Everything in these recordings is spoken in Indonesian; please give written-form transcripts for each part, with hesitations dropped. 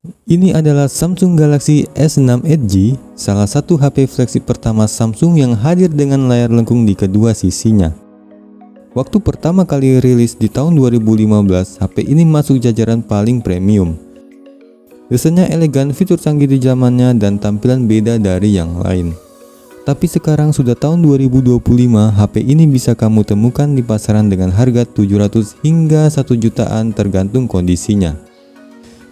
Ini adalah Samsung Galaxy S6 Edge, salah satu HP flagship pertama Samsung yang hadir dengan layar lengkung di kedua sisinya. Waktu pertama kali rilis di tahun 2015, HP ini masuk jajaran paling premium. Desainnya elegan, fitur canggih di zamannya, dan tampilan beda dari yang lain. Tapi sekarang sudah tahun 2025, HP ini bisa kamu temukan di pasaran dengan harga 700 hingga 1 jutaan tergantung kondisinya.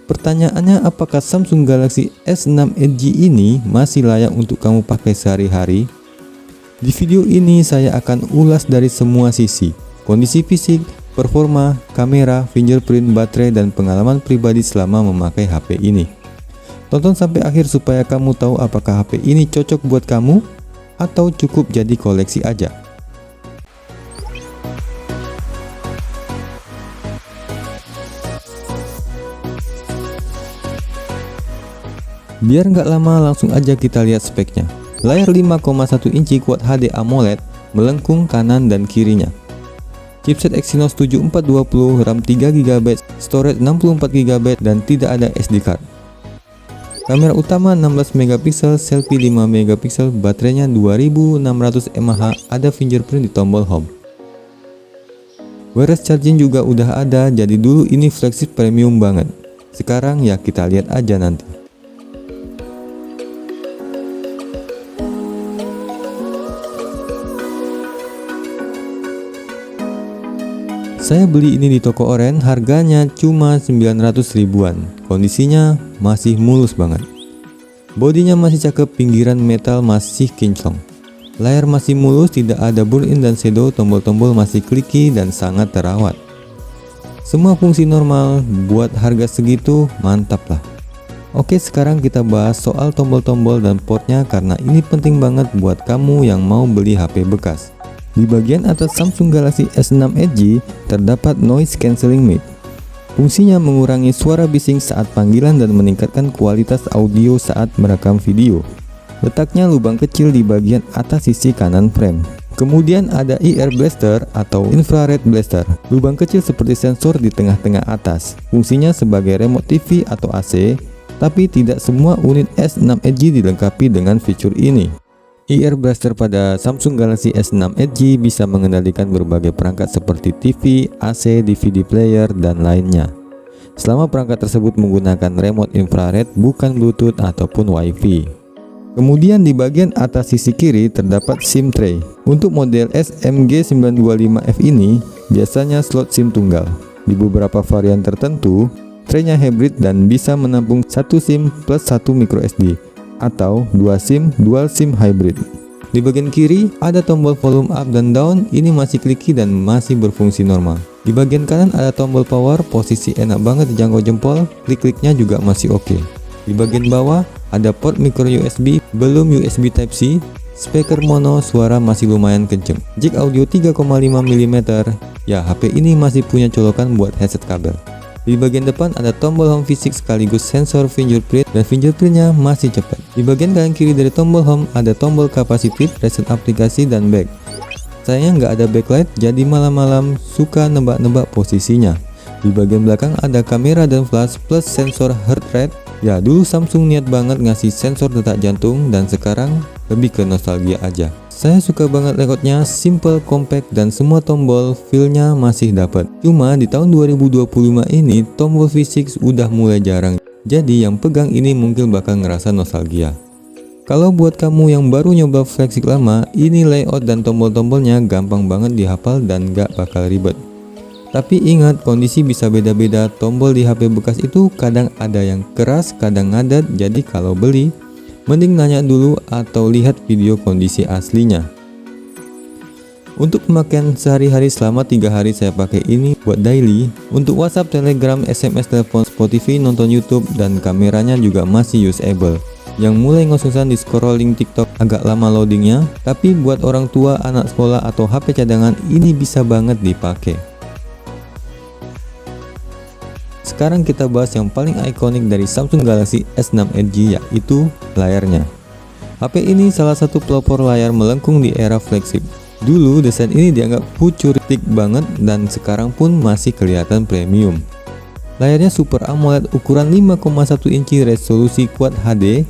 Pertanyaannya, apakah Samsung Galaxy S6 Edge ini masih layak untuk kamu pakai sehari-hari? Di video ini saya akan ulas dari semua sisi, kondisi fisik, performa, kamera, fingerprint, baterai, dan pengalaman pribadi selama memakai HP ini. Tonton sampai akhir supaya kamu tahu apakah HP ini cocok buat kamu atau cukup jadi koleksi aja. Biar nggak lama, langsung aja kita lihat speknya. Layar 5,1 inci Quad HD AMOLED melengkung kanan dan kirinya. Chipset Exynos 7420, RAM 3GB, storage 64GB, dan tidak ada SD card. Kamera utama 16MP, selfie 5MP, baterainya 2600 mAh, ada fingerprint di tombol home. Wireless charging juga udah ada, jadi dulu ini flagship premium banget. Sekarang ya kita lihat aja nanti. Saya beli ini di toko oren, harganya cuma 900 ribuan. Kondisinya masih mulus banget. Bodinya masih cakep, pinggiran metal masih kinclong. Layar masih mulus, tidak ada burn-in dan shadow, tombol-tombol masih kliki dan sangat terawat. Semua fungsi normal, buat harga segitu mantap lah. Oke, sekarang kita bahas soal tombol-tombol dan portnya karena ini penting banget buat kamu yang mau beli HP bekas. Di bagian atas Samsung Galaxy S6 Edge terdapat noise cancelling mic. Fungsinya mengurangi suara bising saat panggilan dan meningkatkan kualitas audio saat merekam video. Letaknya lubang kecil di bagian atas sisi kanan frame. Kemudian ada ear blaster atau infrared blaster. Lubang kecil seperti sensor di tengah-tengah atas. Fungsinya sebagai remote TV atau AC, tapi tidak semua unit S6 Edge dilengkapi dengan fitur ini. Ear blaster pada Samsung Galaxy S6 Edge bisa mengendalikan berbagai perangkat seperti TV, AC, DVD player, dan lainnya. Selama perangkat tersebut menggunakan remote infrared, bukan Bluetooth ataupun Wi-Fi. Kemudian di bagian atas sisi kiri terdapat SIM tray. Untuk model SMG925F ini biasanya slot SIM tunggal. Di beberapa varian tertentu, traynya hybrid dan bisa menampung 1 SIM plus 1 microSD. Atau 2 SIM dual SIM hybrid. Di bagian kiri ada tombol volume up dan down, ini masih kliki dan masih berfungsi normal. Di bagian kanan ada tombol power, posisi enak banget dijangkau jempol, klik-kliknya juga masih oke. Di bagian bawah ada port micro USB, belum USB Type-C, speaker mono, suara masih lumayan kenceng. Jack audio 3,5 mm, ya HP ini masih punya colokan buat headset kabel. Di bagian depan ada tombol home fisik sekaligus sensor fingerprint dan fingerprintnya masih cepat. Di bagian kanan kiri dari tombol home ada tombol kapasitif, reset aplikasi, dan back. Sayangnya nggak ada backlight, jadi malam-malam suka nebak-nebak posisinya. Di bagian belakang ada kamera dan flash plus sensor heart rate. Ya dulu Samsung niat banget ngasih sensor detak jantung dan sekarang lebih ke nostalgia aja. Saya suka banget layoutnya, simple, compact, dan semua tombol feel-nya masih dapat. Cuma di tahun 2025 ini tombol fisik udah mulai jarang. Jadi yang pegang ini mungkin bakal ngerasa nostalgia. Kalau buat kamu yang baru nyoba flagship lama, ini layout dan tombol-tombolnya gampang banget dihafal dan gak bakal ribet. Tapi ingat, kondisi bisa beda-beda. Tombol di HP bekas itu kadang ada yang keras, kadang ngadat. Jadi kalau beli, mending nanya dulu atau lihat video kondisi aslinya. Untuk pemakaian sehari-hari selama 3 hari saya pakai ini buat daily. Untuk WhatsApp, Telegram, SMS, telepon, Spotify, nonton YouTube, dan kameranya juga masih usable. Yang mulai ngos-ngosan di scrolling TikTok agak lama loadingnya, tapi buat orang tua, anak sekolah, atau HP cadangan ini bisa banget dipakai. Sekarang kita bahas yang paling ikonik dari Samsung Galaxy S6 Edge, yaitu layarnya. HP ini salah satu pelopor layar melengkung di era flagship. Dulu desain ini dianggap futuristik banget dan sekarang pun masih kelihatan premium. Layarnya Super AMOLED ukuran 5,1 inci resolusi Quad HD,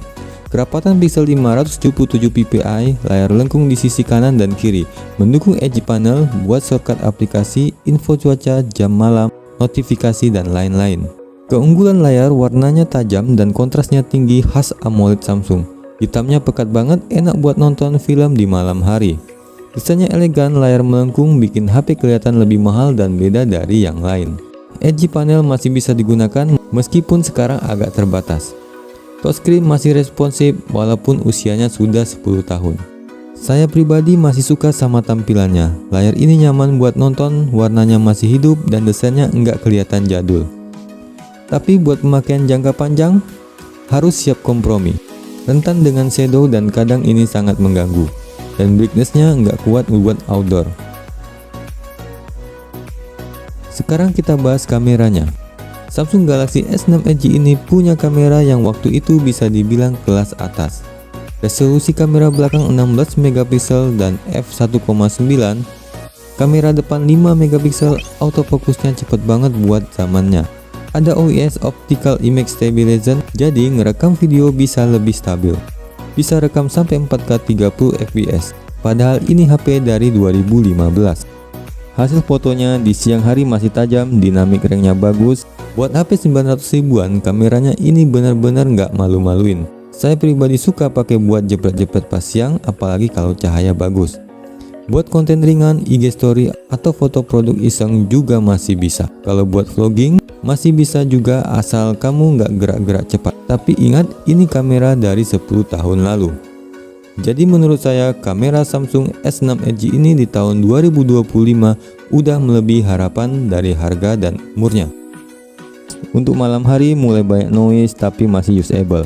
kerapatan pixel 577 ppi, layar lengkung di sisi kanan dan kiri, mendukung Edge panel buat shortcut aplikasi, info cuaca, jam malam, notifikasi, dan lain-lain. Keunggulan layar warnanya tajam dan kontrasnya tinggi khas AMOLED Samsung. Hitamnya pekat banget, enak buat nonton film di malam hari. Desainnya elegan, layar melengkung bikin HP kelihatan lebih mahal dan beda dari yang lain. Edge panel masih bisa digunakan meskipun sekarang agak terbatas. Touchscreen masih responsif walaupun usianya sudah 10 tahun. Saya pribadi masih suka sama tampilannya. Layar ini nyaman buat nonton, warnanya masih hidup dan desainnya enggak kelihatan jadul. Tapi buat pemakaian jangka panjang, harus siap kompromi. Rentan dengan shadow dan kadang ini sangat mengganggu. Dan brightness-nya nggak kuat buat outdoor. Sekarang kita bahas kameranya. Samsung Galaxy S6 Edge ini punya kamera yang waktu itu bisa dibilang kelas atas. Resolusi kamera belakang 16 megapiksel dan f1.9. Kamera depan 5 megapiksel, autofokusnya cepet banget buat zamannya. Ada OIS Optical Image Stabilization, jadi ngerekam video bisa lebih stabil. Bisa rekam sampai 4K 30 fps, padahal ini HP dari 2015. Hasil fotonya di siang hari masih tajam, dinamik ranknya bagus. Buat HP 900 ribuan, kameranya ini benar-benar nggak malu-maluin. Saya pribadi suka pakai buat jepret-jepret pas siang, apalagi kalau cahaya bagus. Buat konten ringan, IG story, atau foto produk iseng juga masih bisa. Kalau buat vlogging, masih bisa juga asal kamu nggak gerak-gerak cepat. Tapi ingat, ini kamera dari 10 tahun lalu. Jadi menurut saya, kamera Samsung S6 Edge ini di tahun 2025 udah melebihi harapan dari harga dan umurnya. Untuk malam hari mulai banyak noise tapi masih usable.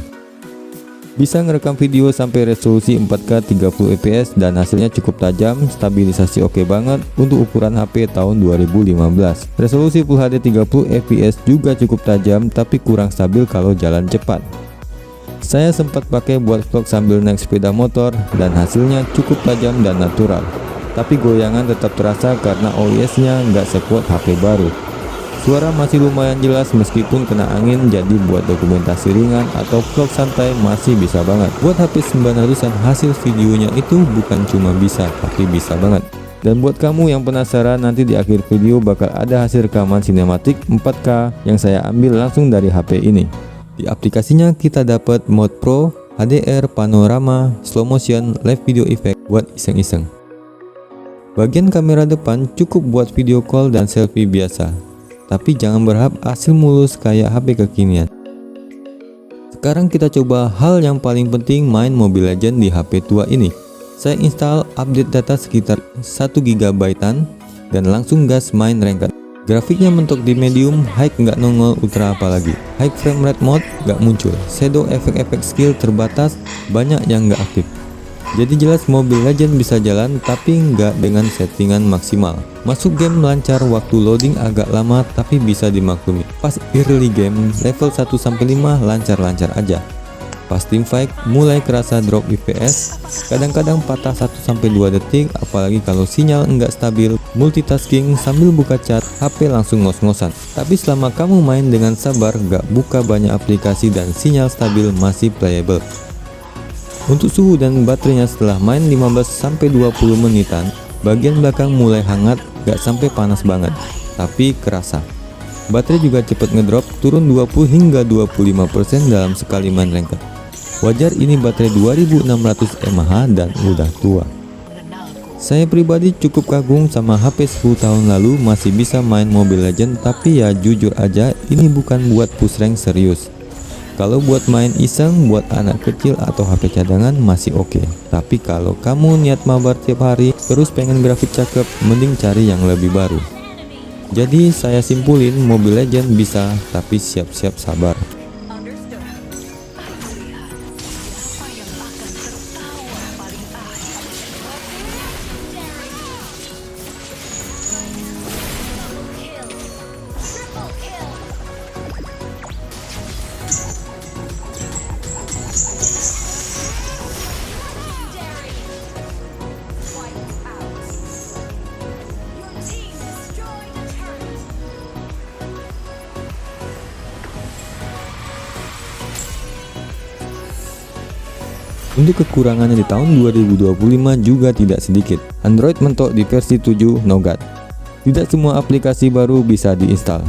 Bisa ngerekam video sampai resolusi 4K 30 fps dan hasilnya cukup tajam, stabilisasi oke banget untuk ukuran HP tahun 2015. Resolusi Full HD 30 fps juga cukup tajam tapi kurang stabil kalau jalan cepat. Saya sempat pakai buat vlog sambil naik sepeda motor dan hasilnya cukup tajam dan natural. Tapi goyangan tetap terasa karena OIS-nya nggak sekuat HP baru. Suara masih lumayan jelas meskipun kena angin, jadi buat dokumentasi ringan atau vlog santai masih bisa banget. Buat HP 900-an hasil videonya itu bukan cuma bisa, tapi bisa banget. Dan buat kamu yang penasaran, nanti di akhir video bakal ada hasil rekaman sinematik 4K yang saya ambil langsung dari HP ini. Di aplikasinya kita dapat mode Pro, HDR, panorama, slow motion, live video effect buat iseng-iseng. Bagian kamera depan cukup buat video call dan selfie biasa. Tapi jangan berharap hasil mulus kayak HP kekinian. Sekarang kita coba hal yang paling penting, main Mobile Legends di HP tua ini. Saya install, update data sekitar 1 GB-an dan langsung gas main ranked. Grafiknya mentok di medium, high nggak nongol, ultra apalagi. High frame rate mode nggak muncul, shadow efek-efek skill terbatas, banyak yang nggak aktif. Jadi jelas Mobile Legends bisa jalan tapi nggak dengan settingan maksimal. Masuk game lancar, waktu loading agak lama tapi bisa dimaklumi. Pas early game level 1-5 lancar-lancar aja. Pas teamfight mulai kerasa drop FPS, kadang-kadang patah 1-2 detik, apalagi kalau sinyal nggak stabil. Multitasking sambil buka chat, HP langsung ngos-ngosan. Tapi selama kamu main dengan sabar, nggak buka banyak aplikasi dan sinyal stabil, masih playable. Untuk suhu dan baterainya setelah main 15-20 menitan, bagian belakang mulai hangat, gak sampai panas banget, tapi kerasa. Baterai juga cepat ngedrop, turun 20 hingga 25% dalam sekali main ranked. Wajar ini baterai 2600 mAh dan udah tua. Saya pribadi cukup kagum sama HP 10 tahun lalu masih bisa main Mobile Legends, tapi ya jujur aja ini bukan buat push rank serius. Kalau buat main iseng, buat anak kecil atau HP cadangan masih oke. Tapi kalau kamu niat mabar tiap hari, terus pengen grafik cakep, mending cari yang lebih baru. Jadi saya simpulin, Mobile Legends bisa, tapi siap-siap sabar. Untuk kekurangannya di tahun 2025 juga tidak sedikit. Android mentok di versi 7 Nougat. Tidak semua aplikasi baru bisa diinstal.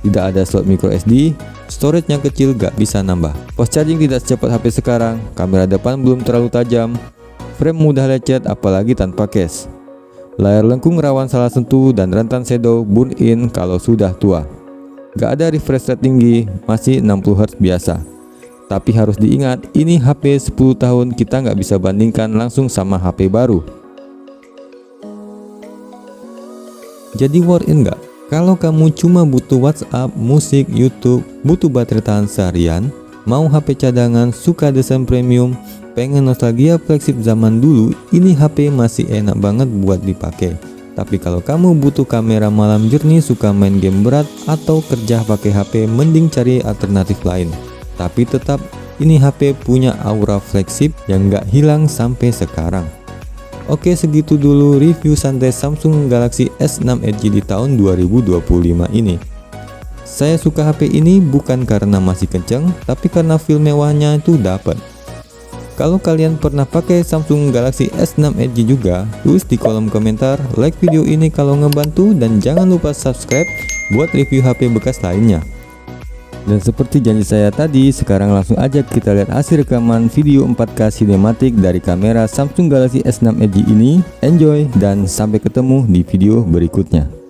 Tidak ada slot micro SD, storage-nya kecil gak bisa nambah. Fast charging tidak secepat HP sekarang, kamera depan belum terlalu tajam, frame mudah lecet apalagi tanpa case. Layar lengkung rawan salah sentuh dan rentan shadow burn in kalau sudah tua. Gak ada refresh rate tinggi, masih 60Hz biasa. Tapi harus diingat, ini HP 10 tahun, kita nggak bisa bandingkan langsung sama HP baru. Jadi worth it nggak? Kalau kamu cuma butuh WhatsApp, musik, YouTube, butuh baterai tahan seharian, mau HP cadangan, suka desain premium, pengen nostalgia flagship zaman dulu, ini HP masih enak banget buat dipakai. Tapi kalau kamu butuh kamera malam jernih, suka main game berat, atau kerja pakai HP, mending cari alternatif lain. Tapi tetap, ini HP punya aura flagship yang gak hilang sampai sekarang. Oke, segitu dulu review santai Samsung Galaxy S6 Edge di tahun 2025 ini. Saya suka HP ini bukan karena masih kenceng, tapi karena feel mewahnya itu dapat. Kalau kalian pernah pakai Samsung Galaxy S6 Edge juga, tulis di kolom komentar, like video ini kalau ngebantu, dan jangan lupa subscribe buat review HP bekas lainnya. Dan seperti janji saya tadi, sekarang langsung aja kita lihat hasil rekaman video 4K sinematik dari kamera Samsung Galaxy S6 Edge ini. Enjoy dan sampai ketemu di video berikutnya.